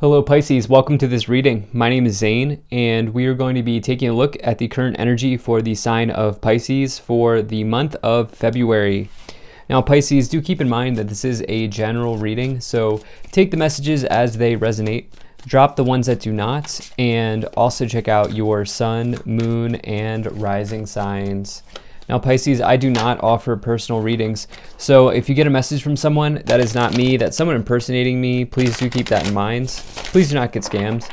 Hello Pisces, welcome to this reading. My name is Zane and we are going to be taking a look at the current energy for the sign of Pisces for the month of February. Now Pisces, do keep in mind that this is a general reading, so take the messages as they resonate, drop the ones that do not, and also check out your sun, moon, and rising signs. Now Pisces, I do not offer personal readings, so if you get a message from someone that is not me, that's someone impersonating me, please do keep that in mind. Please do not get scammed.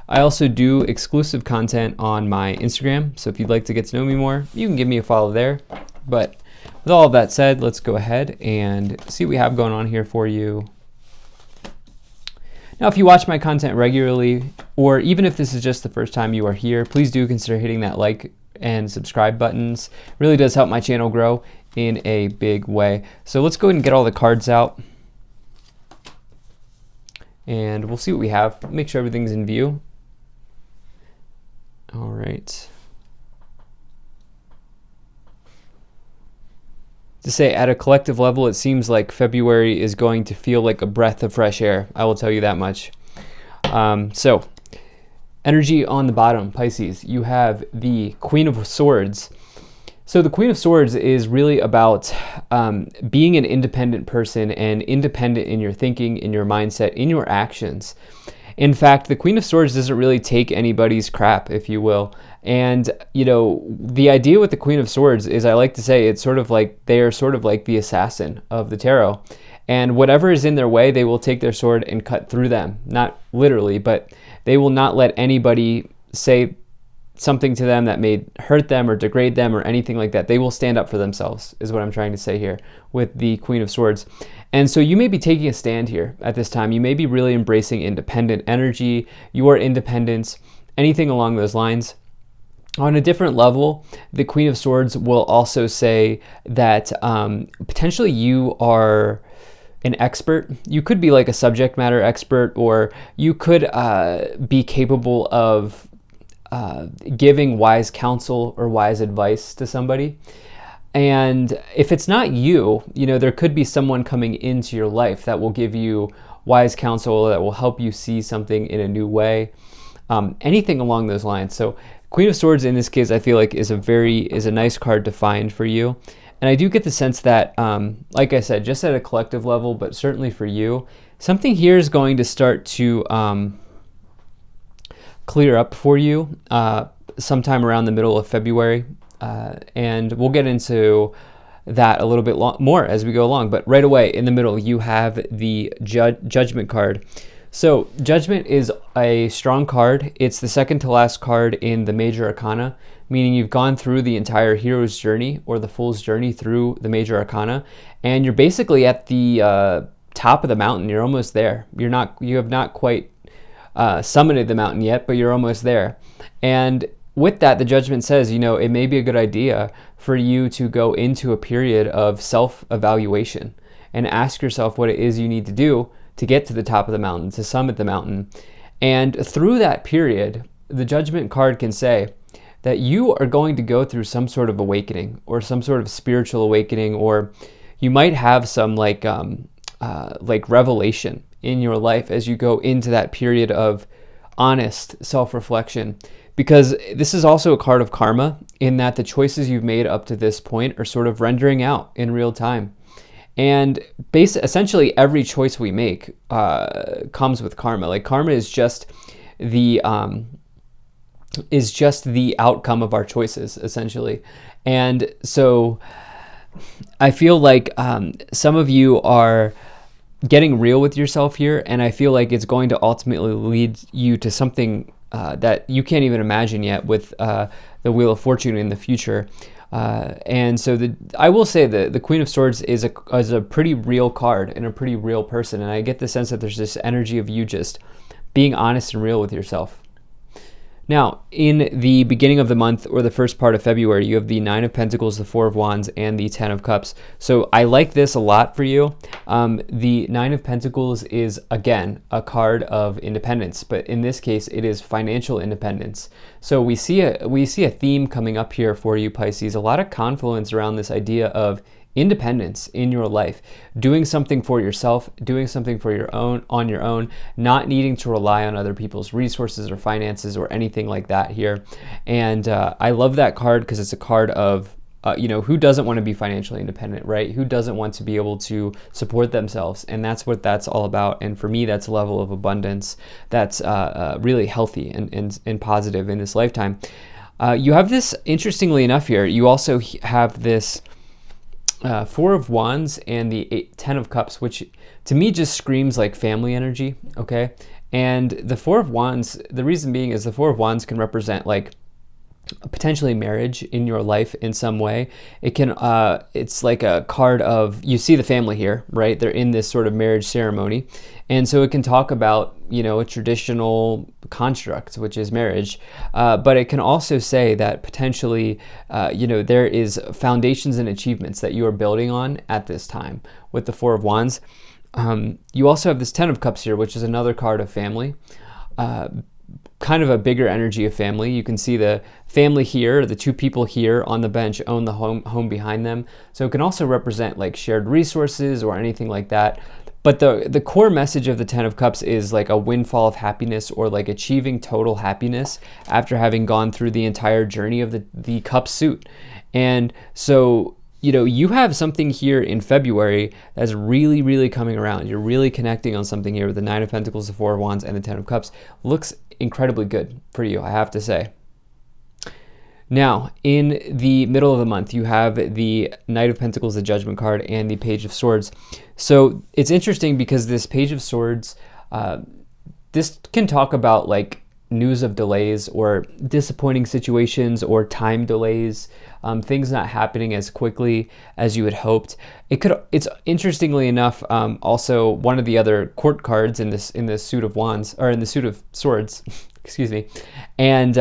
I also do exclusive content on my Instagram, so if you'd like to get to know me more, you can give me a follow there. But with all of that said, let's go ahead and see what we have going on here for you. Now, if you watch my content regularly, or even if this is just the first time you are here, please do consider hitting that like and subscribe buttons. It really does help my channel grow in a big way. So let's go ahead and get all the cards out and we'll see what we have. Make sure everything's in view. All right. To say at a collective level, it seems like February is going to feel like a breath of fresh air. I will tell you that much. So energy on the bottom, Pisces, you have the Queen of Swords. So the Queen of Swords is really about being an independent person and independent in your thinking, in your mindset, in your actions. In fact, the Queen of Swords doesn't really take anybody's crap, if you will. And, you know, the idea with the Queen of Swords is, I like to say, it's sort of like they are sort of like the assassin of the tarot. And whatever is in their way, they will take their sword and cut through them. Not literally, but they will not let anybody say something to them that may hurt them or degrade them or anything like that. They will stand up for themselves, is what I'm trying to say here with the Queen of Swords. And so you may be taking a stand here at this time. You may be really embracing independent energy, your independence, anything along those lines. On a different level, the Queen of Swords will also say that potentially you are an expert. You could be like a subject matter expert, or you could be capable of giving wise counsel or wise advice to somebody. And if it's not you, you know, there could be someone coming into your life that will give you wise counsel, that will help you see something in a new way, anything along those lines. So Queen of Swords in this case, I feel like is a nice card to find for you. And I do get the sense that, like I said, just at a collective level, but certainly for you, something here is going to start to clear up for you sometime around the middle of February. And we'll get into that a little bit more as we go along. But right away in the middle, you have the Judgment card. So Judgment is a strong card. It's the second to last card in the Major Arcana, meaning you've gone through the entire hero's journey or the fool's journey through the Major Arcana, and you're basically at the top of the mountain. You're almost there. You have not quite summited the mountain yet, but you're almost there. And with that, the Judgment says, you know, it may be a good idea for you to go into a period of self-evaluation and ask yourself what it is you need to do to get to the top of the mountain, to summit the mountain. And through that period, the Judgment card can say that you are going to go through some sort of awakening or some sort of spiritual awakening, or you might have some like revelation in your life as you go into that period of honest self-reflection. Because this is also a card of karma, in that the choices you've made up to this point are sort of rendering out in real time. And essentially every choice we make comes with karma. Like karma is just the outcome of our choices, essentially. And so I feel like some of you are getting real with yourself here, and I feel like it's going to ultimately lead you to something that you can't even imagine yet with the Wheel of Fortune in the future. And so I will say that the Queen of Swords is a pretty real card and a pretty real person. And I get the sense that there's this energy of you just being honest and real with yourself. Now, in the beginning of the month or the first part of February, you have the Nine of Pentacles, the Four of Wands, and the Ten of Cups. So I like this a lot for you. The Nine of Pentacles is, again, a card of independence, but in this case, it is financial independence. So we see a theme coming up here for you, Pisces, a lot of confluence around this idea of independence in your life, doing something for yourself, doing something for your own, on your own, not needing to rely on other people's resources or finances or anything like that here. And I love that card because it's a card of who doesn't want to be financially independent, right? Who doesn't want to be able to support themselves? And that's what that's all about. And for me, that's a level of abundance that's really healthy and positive in this lifetime. You have this, interestingly enough here, you also have this Four of Wands and the Ten of Cups, which to me just screams like family energy, okay? And the Four of Wands, the reason being is the Four of Wands can represent like potentially marriage in your life in some way. It can, it's like a card of, you see the family here, right? They're in this sort of marriage ceremony. And so it can talk about, a traditional construct, which is marriage. But it can also say that potentially, there is foundations and achievements that you are building on at this time with the Four of Wands. You also have this Ten of Cups here, which is another card of family. Kind of a bigger energy of family. You can see the family here, the two people here on the bench own the home behind them. So it can also represent like shared resources or anything like that. But the core message of the Ten of Cups is like a windfall of happiness, or like achieving total happiness after having gone through the entire journey of the cup suit. And so, you have something here in February that's really, really coming around. You're really connecting on something here with the Nine of Pentacles, the Four of Wands, and the Ten of Cups. Looks incredibly good for you, I have to say. Now, in the middle of the month, you have the Knight of Pentacles, the Judgment card, and the Page of Swords. So it's interesting because this Page of Swords, this can talk about like news of delays or disappointing situations or time delays, things not happening as quickly as you had hoped. It's interestingly enough, also one of the other court cards in this suit of wands, or in the suit of swords, excuse me. And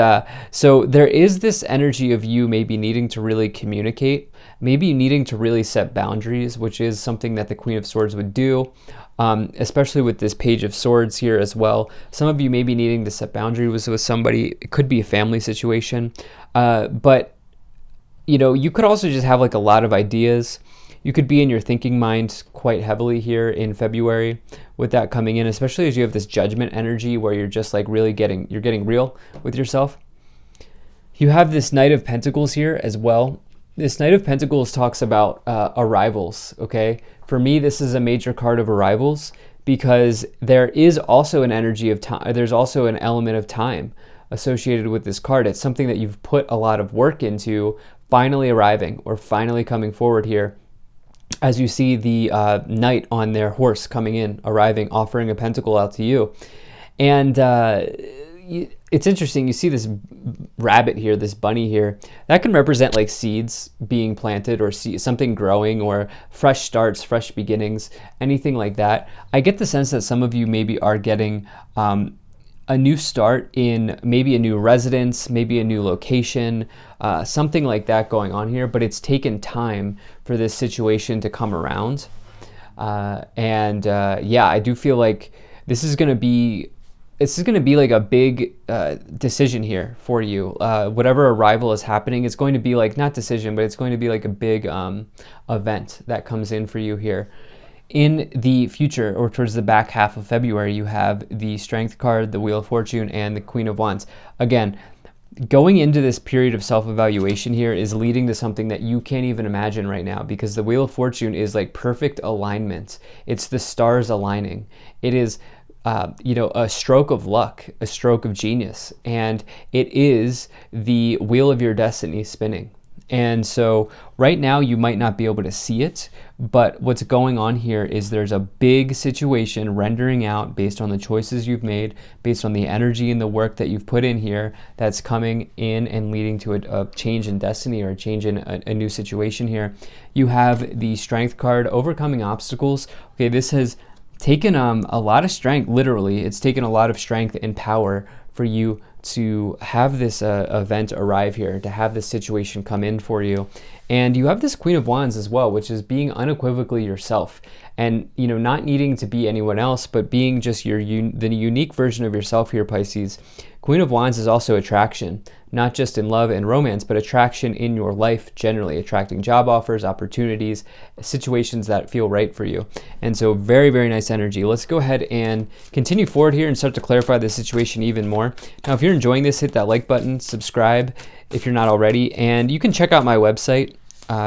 so there is this energy of you maybe needing to really communicate, maybe needing to really set boundaries, which is something that the Queen of Swords would do. Especially with this Page of Swords here as well. Some of you may be needing to set boundaries with somebody. It could be a family situation. But, you could also just have like a lot of ideas. You could be in your thinking mind quite heavily here in February with that coming in, especially as you have this Judgment energy where you're just like really getting real with yourself. You have this Knight of Pentacles here as well. This Knight of Pentacles talks about arrivals, okay? For me, this is a major card of arrivals because there is also an energy of time. There's also an element of time associated with this card. It's something that you've put a lot of work into finally arriving or finally coming forward here. As you see the knight on their horse coming in, arriving, offering a pentacle out to you. And it's interesting, you see this rabbit here, this bunny here, that can represent like seeds being planted or something growing or fresh starts, fresh beginnings, anything like that. I get the sense that some of you maybe are getting a new start in maybe a new residence, maybe a new location, something like that going on here, but it's taken time for this situation to come around. Yeah, I do feel like this is going to be like a big decision here for you. Whatever arrival is happening, it's going to be like, not decision, but it's going to be like a big event that comes in for you here. In the future, or towards the back half of February, you have the Strength card, the Wheel of Fortune, and the Queen of Wands. Again, going into this period of self-evaluation here is leading to something that you can't even imagine right now, because the Wheel of Fortune is like perfect alignment. It's the stars aligning. It is a stroke of luck, a stroke of genius, and it is the wheel of your destiny spinning. And so right now you might not be able to see it, but what's going on here is there's a big situation rendering out based on the choices you've made, based on the energy and the work that you've put in here, that's coming in and leading to a change in destiny or a change in a new situation here. You have the Strength card, overcoming obstacles. Okay, this has taken a lot of strength, literally. It's taken a lot of strength and power for you to have this event arrive here, to have this situation come in for you. And you have this Queen of Wands as well, which is being unequivocally yourself, and not needing to be anyone else, but being just the unique version of yourself here, Pisces. Queen of Wands is also attraction, not just in love and romance, but attraction in your life generally, attracting job offers, opportunities, situations that feel right for you. And so very, very nice energy. Let's go ahead and continue forward here and start to clarify the situation even more. Now, if you're enjoying this, hit that like button, subscribe if you're not already, and you can check out my website.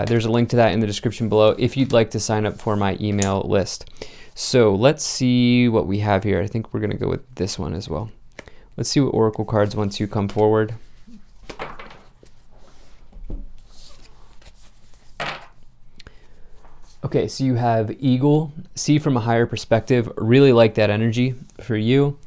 There's a link to that in the description below if you'd like to sign up for my email list. So let's see what we have here. I think we're going to go with this one as well. Let's see what oracle cards once you come forward. Okay, so you have Eagle, see from a higher perspective. Really like that energy for you.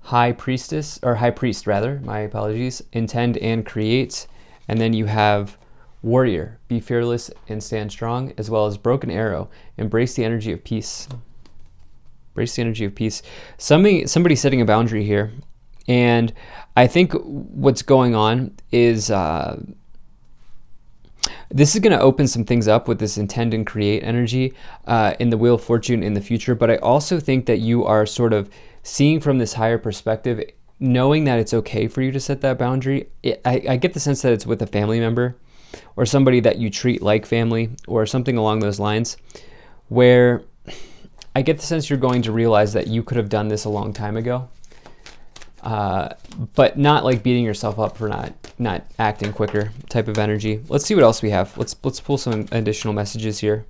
High Priestess, or High Priest rather, my apologies. Intend and create. And then you have Warrior, be fearless and stand strong, as well as Broken Arrow, embrace the energy of peace. Embrace the energy of peace. Somebody setting a boundary here. And I think what's going on is this is going to open some things up with this intend and create energy in the Wheel of Fortune in the future. But I also think that you are sort of seeing from this higher perspective, knowing that it's okay for you to set that boundary. I get the sense that it's with a family member or somebody that you treat like family or something along those lines, where I get the sense you're going to realize that you could have done this a long time ago. But not like beating yourself up for not acting quicker type of energy. Let's see what else we have. Let's pull some additional messages here.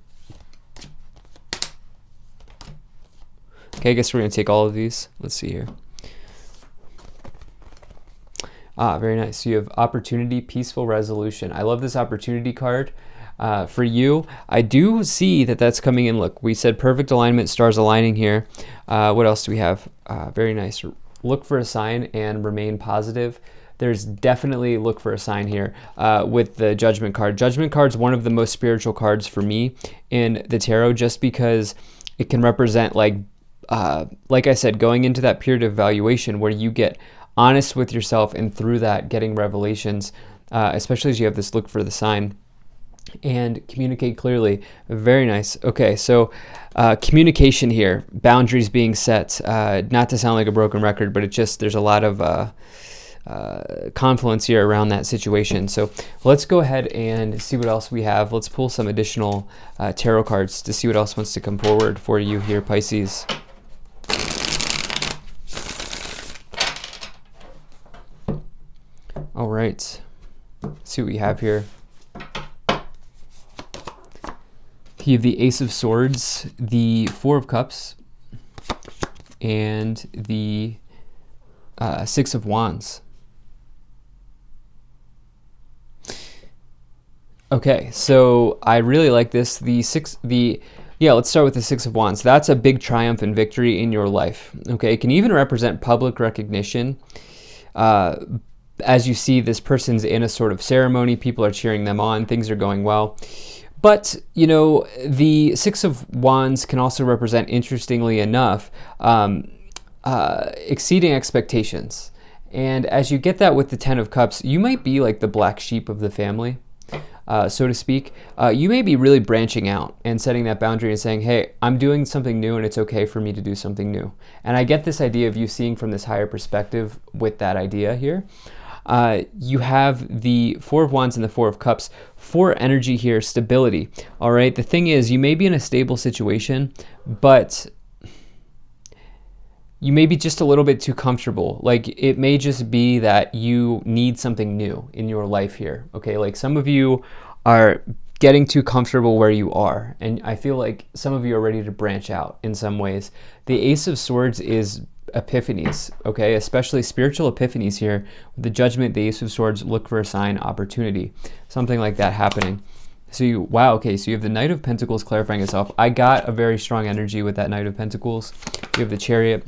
Okay, I guess we're gonna take all of these. Let's see here. Very nice. So you have opportunity, peaceful resolution. I love this opportunity card. For you, I do see that that's coming in. Look, we said perfect alignment, stars aligning here. What else do we have? Very nice. Look for a sign and remain positive. There's definitely look for a sign here with the Judgment card. Judgment card's one of the most spiritual cards for me in the tarot, just because it can represent, like I said, going into that period of evaluation where you get honest with yourself, and through that getting revelations, especially as you have this look for the sign. And communicate clearly. Very nice. Okay, so communication here, boundaries being set. Not to sound like a broken record, but it just, there's a lot of confluence here around that situation. So let's go ahead and see what else we have. Let's pull some additional tarot cards to see what else wants to come forward for you here, Pisces. All right, let's see what we have here. You have the Ace of Swords, the Four of Cups, and the Six of Wands. Okay, so I really like this. Let's start with the Six of Wands. That's a big triumph and victory in your life. Okay, it can even represent public recognition. As you see, this person's in a sort of ceremony, people are cheering them on, things are going well. But, you know, the Six of Wands can also represent, interestingly enough, exceeding expectations. And as you get that with the Ten of Cups, you might be like the black sheep of the family, so to speak. You may be really branching out and setting that boundary and saying, hey, I'm doing something new and it's okay for me to do something new. And I get this idea of you seeing from this higher perspective with that idea here. You have the Four of Wands and the Four of Cups for energy here, stability. All right. The thing is, you may be in a stable situation, but you may be just a little bit too comfortable. Like, it may just be that you need something new in your life here. Okay. Like, some of you are getting too comfortable where you are. And I feel like some of you are ready to branch out in some ways. The Ace of Swords is epiphanies, okay, especially spiritual epiphanies here. With the Judgment, the Ace of Swords, look for a sign, opportunity, something like that happening. So you, wow, okay, so you have the Knight of Pentacles clarifying itself. I got a very strong energy with that Knight of Pentacles. You have the Chariot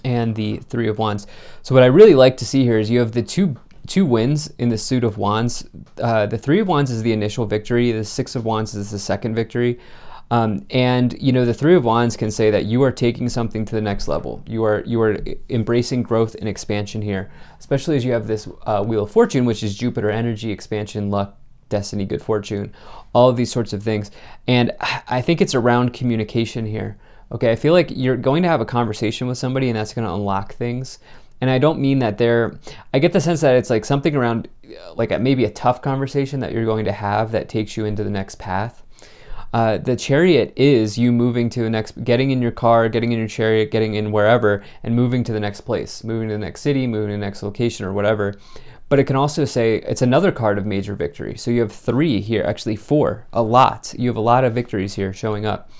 and the Three of Wands. So what I really like to see here is you have the two wins in the suit of Wands. The Three of Wands is the initial victory. The Six of Wands is the second victory. And you know, the Three of Wands can say that you are taking something to the next level. You are embracing growth and expansion here, especially as you have this Wheel of Fortune, which is Jupiter energy, expansion, luck, destiny, good fortune, all of these sorts of things. And I think it's around communication here. Okay, I feel like you're going to have a conversation with somebody and that's going to unlock things. And I don't mean that I get the sense that it's like something around like maybe a tough conversation that you're going to have that takes you into the next path. The Chariot is you moving to the next, getting in your car, getting in your chariot, getting in wherever, and moving to the next place, moving to the next city, moving to the next location or whatever. But it can also say it's another card of major victory. So you have 3 here, actually 4, a lot. You have a lot of victories here showing up.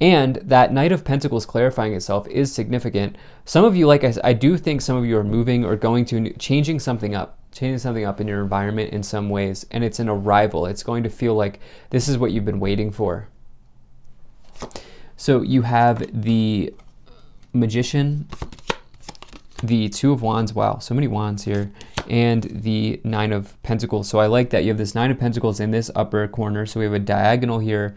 And that Knight of Pentacles clarifying itself is significant. Some of you, like I do think some of you are moving or going to, changing something up in your environment in some ways, and it's an arrival. It's going to feel like this is what you've been waiting for. So you have the Magician, the 2 of Wands, wow, so many wands here, and the 9 of Pentacles. So I like that you have this 9 of Pentacles in this upper corner. So we have a diagonal here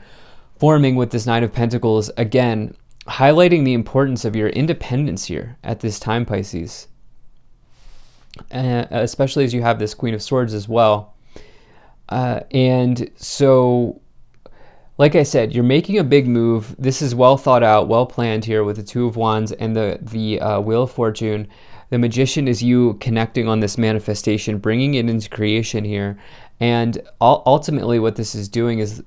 forming with this 9 of Pentacles, again, highlighting the importance of your independence here at this time, Pisces. Especially as you have this Queen of Swords as well. And so, like I said, you're making a big move. This is well thought out, well planned here with the 2 of Wands and the Wheel of Fortune. The Magician is you connecting on this manifestation, bringing it into creation here. And ultimately what this is doing is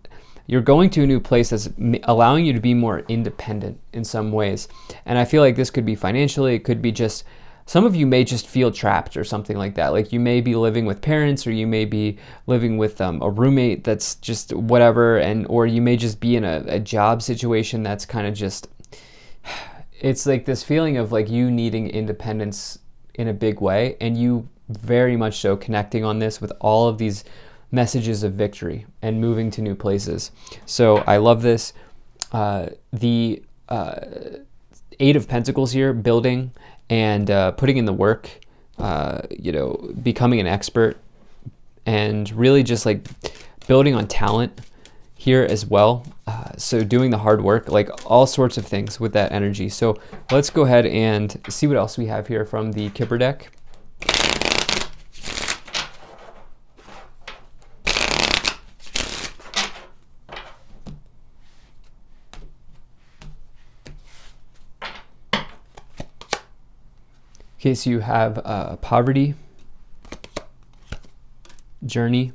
you're going to a new place that's allowing you to be more independent in some ways. And I feel like this could be financially, it could be just, some of you may just feel trapped or something like that. Like you may be living with parents, or you may be living with a roommate that's just whatever, or you may just be in a job situation that's kind of just, it's like this feeling of like you needing independence in a big way, and you very much so connecting on this with all of these messages of victory and moving to new places. So I love this. The 8 of Pentacles here, building and putting in the work, becoming an expert, and really just like building on talent here as well. So doing the hard work, like all sorts of things with that energy. So let's go ahead and see what else we have here from the Kipper deck. Okay, so you have poverty, journey.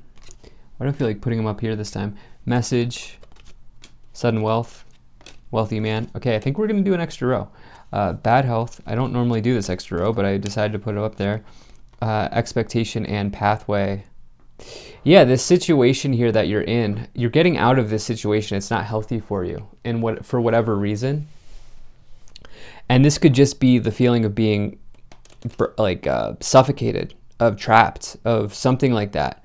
Why do I feel like putting them up here this time? Message, sudden wealth, wealthy man. Okay, I think we're going to do an extra row. Bad health. I don't normally do this extra row, but I decided to put it up there. Expectation and pathway. Yeah, this situation here that you're in, you're getting out of this situation. It's not healthy for you, and for whatever reason. And this could just be the feeling of being like suffocated, of trapped, of something like that.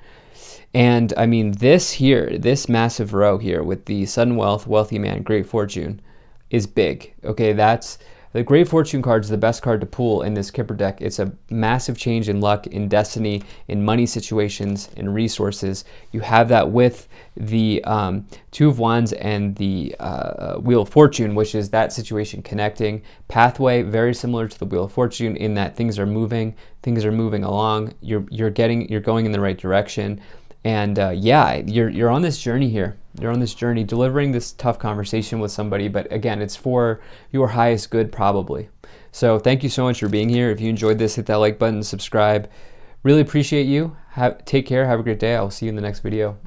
And I mean, this here, this massive row here with the sudden wealth, wealthy man, great fortune is big. Okay, that's the great fortune card is the best card to pull in this Kipper deck. It's a massive change in luck, in destiny, in money situations, in resources. You have that with the 2 of Wands and the Wheel of Fortune, which is that situation connecting. Pathway, very similar to the Wheel of Fortune in that things are moving along. You're going in the right direction. And yeah, you're on this journey here. You're on this journey delivering this tough conversation with somebody, but again, it's for your highest good probably. So thank you so much for being here. If you enjoyed this, hit that like button, subscribe. Really appreciate you. Take care. Have a great day. I'll see you in the next video.